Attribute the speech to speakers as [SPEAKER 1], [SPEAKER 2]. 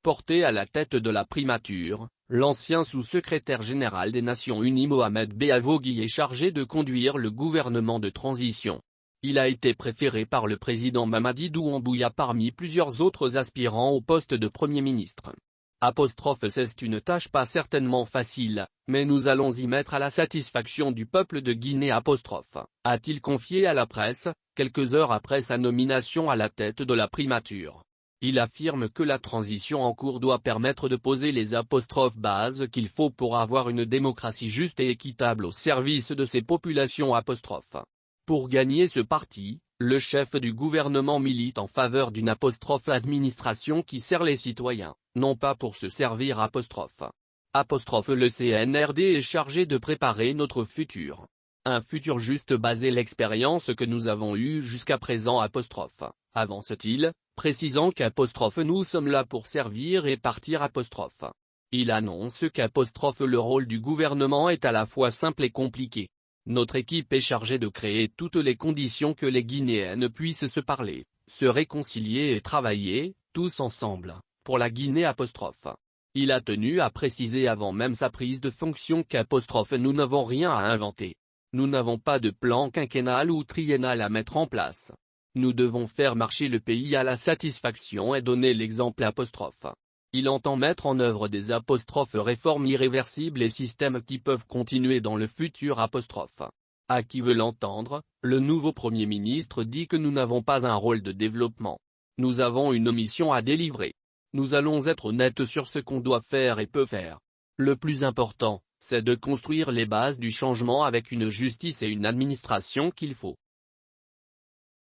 [SPEAKER 1] Porté à la tête de la primature, l'ancien sous-secrétaire général des Nations Unies Mohamed Beavogui est chargé de conduire le gouvernement de transition. Il a été préféré par le président Mamadi Doumbouya parmi plusieurs autres aspirants au poste de Premier ministre. C'est une tâche pas certainement facile, mais nous allons y mettre à la satisfaction du peuple de Guinée a-t-il confié à la presse, quelques heures après sa nomination à la tête de la primature. Il affirme que la transition en cours doit permettre de poser les bases qu'il faut pour avoir une démocratie juste et équitable au service de ses populations. Pour gagner ce parti, le chef du gouvernement milite en faveur d'une administration qui sert les citoyens, non pas pour se servir. Le CNRD est chargé de préparer notre futur. Un futur juste basé l'expérience que nous avons eue jusqu'à présent. Avance-t-il, précisant nous sommes là pour servir et partir. Il annonce le rôle du gouvernement est à la fois simple et compliqué. Notre équipe est chargée de créer toutes les conditions que les Guinéennes puissent se parler, se réconcilier et travailler, tous ensemble, pour la Guinée. Il a tenu à préciser avant même sa prise de fonction nous n'avons rien à inventer. Nous n'avons pas de plan quinquennal ou triennal à mettre en place. Nous devons faire marcher le pays à la satisfaction et donner l'exemple. Il entend mettre en œuvre des réformes irréversibles et systèmes qui peuvent continuer dans le futur. À qui veut l'entendre, le nouveau Premier ministre dit que nous n'avons pas un rôle de développement. Nous avons une mission à délivrer. Nous allons être honnêtes sur ce qu'on doit faire et peut faire. Le plus important, c'est de construire les bases du changement avec une justice et une administration qu'il faut.